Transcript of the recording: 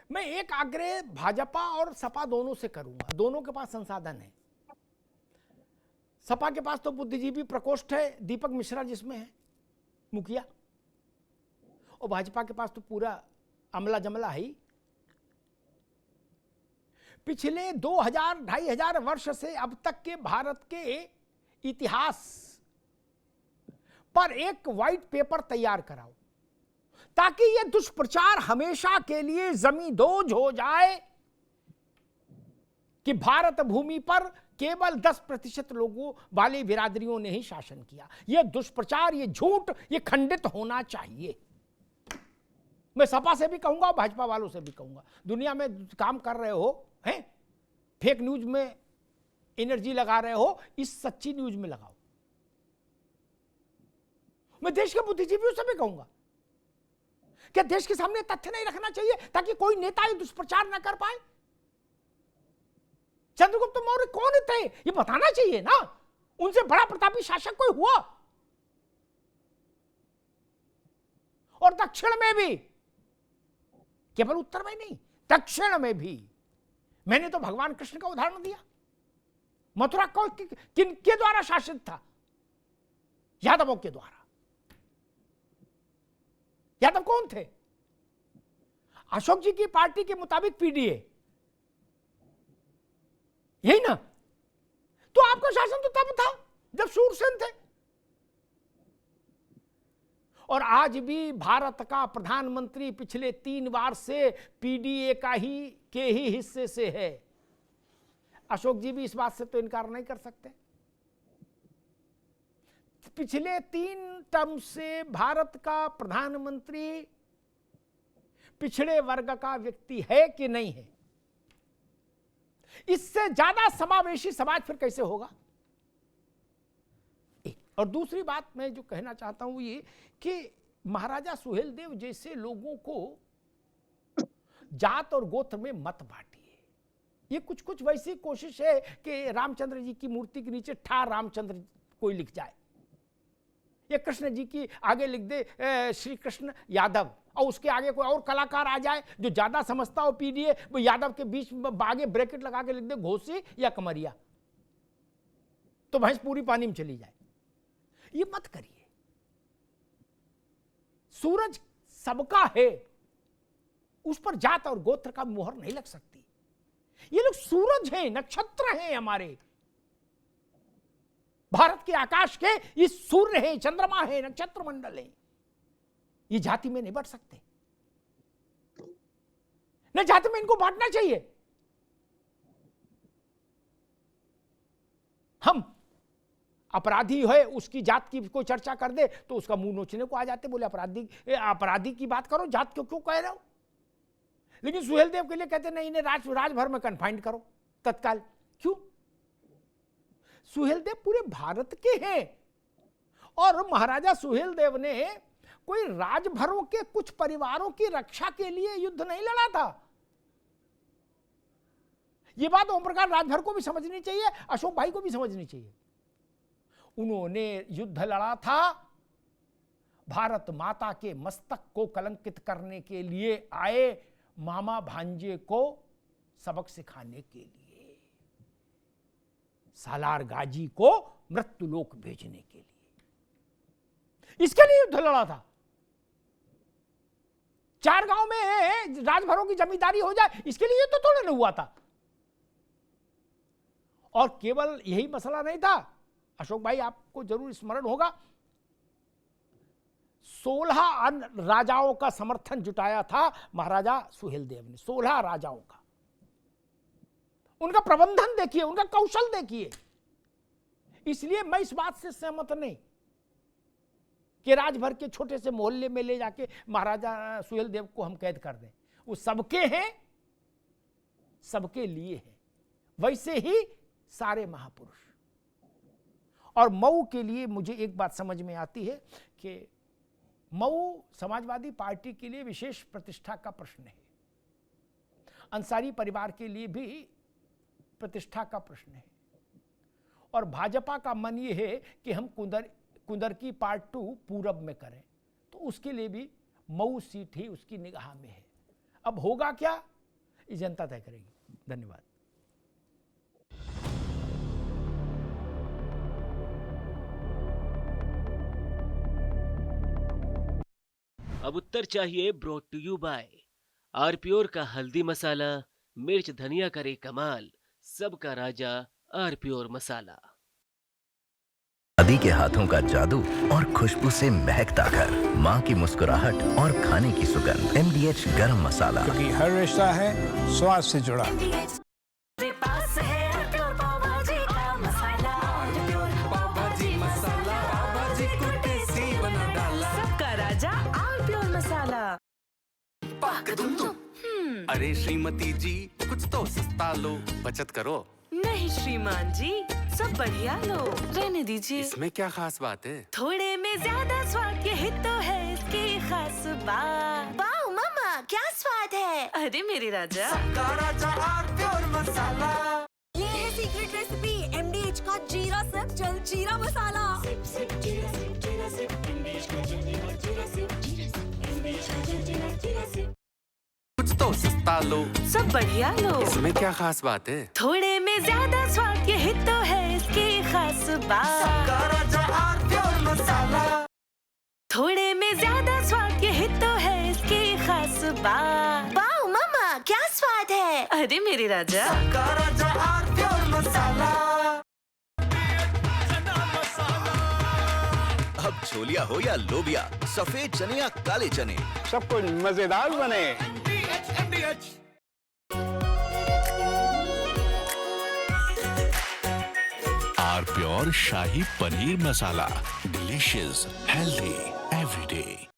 मैं एक आग्रह भाजपा और सपा दोनों से करूंगा। दोनों के पास संसाधन है। सपा के पास तो बुद्धिजीवी प्रकोष्ठ है, दीपक मिश्रा जिसमें है मुखिया, और भाजपा के पास तो पूरा अमला जमला है ही। पिछले 2000-2500 वर्ष से अब तक के भारत के इतिहास पर एक व्हाइट पेपर तैयार कराओ, ताकि यह दुष्प्रचार हमेशा के लिए जमींदोज हो जाए कि भारत भूमि पर केवल 10% लोगों वाली बिरादरियों ने ही शासन किया। यह दुष्प्रचार, यह झूठ, यह खंडित होना चाहिए। मैं सपा से भी कहूंगा और भाजपा वालों से भी कहूंगा, दुनिया में काम कर रहे हो हैं, फेक न्यूज में एनर्जी लगा रहे हो, इस सच्ची न्यूज में लगाओ। मैं देश के बुद्धिजीवियों से भी कहूंगा, क्या देश के सामने तथ्य नहीं रखना चाहिए ताकि कोई नेता ये दुष्प्रचार ना कर पाए? चंद्रगुप्त मौर्य कौन थे ये बताना चाहिए ना। उनसे बड़ा प्रतापी शासक कोई हुआ? और दक्षिण में भी, केवल उत्तर में नहीं, दक्षिण में भी। मैंने तो भगवान कृष्ण का उदाहरण दिया। मथुरा को किनके द्वारा शासित था? यादवों के द्वारा। यादव कौन थे? अशोक जी की पार्टी के मुताबिक पीडीए, यही ना? तो आपका शासन तो तब था जब शूरसेन थे। और आज भी भारत का प्रधानमंत्री पिछले 3 बार से पीडीए के ही हिस्से से है। अशोक जी भी इस बात से तो इनकार नहीं कर सकते। पिछले 3 टर्म से भारत का प्रधानमंत्री पिछड़े वर्ग का व्यक्ति है कि नहीं है? इससे ज्यादा समावेशी समाज फिर कैसे होगा? और दूसरी बात मैं जो कहना चाहता हूं ये कि महाराजा सुहेलदेव जैसे लोगों को जात और गोत्र में मत बांटिए। ये कुछ वैसी कोशिश है कि रामचंद्र जी की मूर्ति के नीचे ठा रामचंद्र कोई लिख जाए, या कृष्ण जी की आगे लिख दे श्री कृष्ण यादव, और उसके आगे कोई और कलाकार आ जाए जो ज्यादा समझता हो पीडीए, वो यादव के बीच में आगे ब्रैकेट लगा के लिख दे घोसी या कमरिया, तो भैंस पूरी पानी में चली जाए। ये मत करिए। सूरज सबका है, उस पर जात और गोत्र का मुहर नहीं लग सकती। ये लोग सूरज हैं, नक्षत्र हैं, हमारे भारत के आकाश के ये सूर्य है, चंद्रमा है, नक्षत्र मंडल है। ये जाति में नहीं बढ़ सकते, न जाति में इनको बांटना चाहिए। हम अपराधी है उसकी जात की कोई चर्चा कर दे तो उसका मुंह नोचने को आ जाते, बोले अपराधी की बात करो, जात क्यों कह रहे हो? लेकिन सुहेलदेव के लिए कहते नहीं, इन्हें राजभर में कन्फाइंड करो तत्काल। क्यों? सुहेलदेव पूरे भारत के हैं, और महाराजा सुहेलदेव ने कोई राजभरों के कुछ परिवारों की रक्षा के लिए युद्ध नहीं लड़ा था। यह बात ओम प्रकाश राजभर को भी समझनी चाहिए, अशोक भाई को भी समझनी चाहिए। उन्होंने युद्ध लड़ा था भारत माता के मस्तक को कलंकित करने के लिए आए मामा भांजे को सबक सिखाने के लिए, सालार गाजी को मृत्युलोक भेजने के लिए, इसके लिए युद्ध लड़ा था। 4 गांव में राजभरों की जमींदारी हो जाए, इसके लिए युद्ध थोड़ा नहीं हुआ था। और केवल यही मसला नहीं था, अशोक भाई आपको जरूर स्मरण होगा, 16 राजाओं का समर्थन जुटाया था महाराजा सुहेलदेव ने। 16 राजाओं का। उनका प्रबंधन देखिए, उनका कौशल देखिए। इसलिए मैं इस बात से सहमत नहीं कि राजभर के छोटे से मोहल्ले में ले जाके महाराजा सुहेलदेव को हम कैद कर दें। वो सबके हैं, सबके लिए हैं। वैसे ही सारे महापुरुष। और मऊ के लिए मुझे एक बात समझ में आती है कि मऊ समाजवादी पार्टी के लिए विशेष प्रतिष्ठा का प्रश्न है, अंसारी परिवार के लिए भी प्रतिष्ठा का प्रश्न है, और भाजपा का मन ये है कि हम कुंदर की पार्ट 2 पूरब में करें, तो उसके लिए भी मऊ सीट ही उसकी निगाह में है। अब होगा क्या ये जनता तय करेगी। धन्यवाद। अब उत्तर चाहिए ब्रॉट टू यू बाय आरप्योर का हल्दी मसाला, मिर्च धनिया करे कमाल, सबका राजा आरप्योर मसाला। दादी के हाथों का जादू और खुशबू से महकता घर, माँ की मुस्कुराहट और खाने की सुगंध। MDH गरम मसाला, क्योंकि हर रिश्ता है स्वाद से जुड़ा। सबका राजा आरप्योर मसाला। अरे श्रीमती जी, कुछ तो सस्ता लो, बचत करो। नहीं श्रीमान जी, सब बढ़िया लो, रहने दीजिए। इसमें क्या खास बात है? थोड़े में ज्यादा स्वाद, यही तो है इसकी खास बात। वाओ मामा, क्या स्वाद है। अरे मेरे राजा, सबका राजा आरप्योर मसाला। ये है सीक्रेट रेसिपी MDH का जीरा सिप जल जीरा मसाला। कुछ तो सस्ता लो, सब बढ़िया लो, इसमें क्या खास बात है? थोड़े में ज्यादा स्वाद, यही तो है इसकी खास बात। सबका राजा आरप्योर मसाला। थोड़े में ज्यादा स्वाद, यही तो है इसकी खास बात। वाओ मामा, क्या स्वाद है। अरे मेरे राजा, सबका राजा आरप्योर मसाला। अब छोलिया हो या लोबिया, सफेद चने या काले चने, सब कुछ मजेदार बने। आरप्योर शाही paneer masala, delicious, healthy everyday.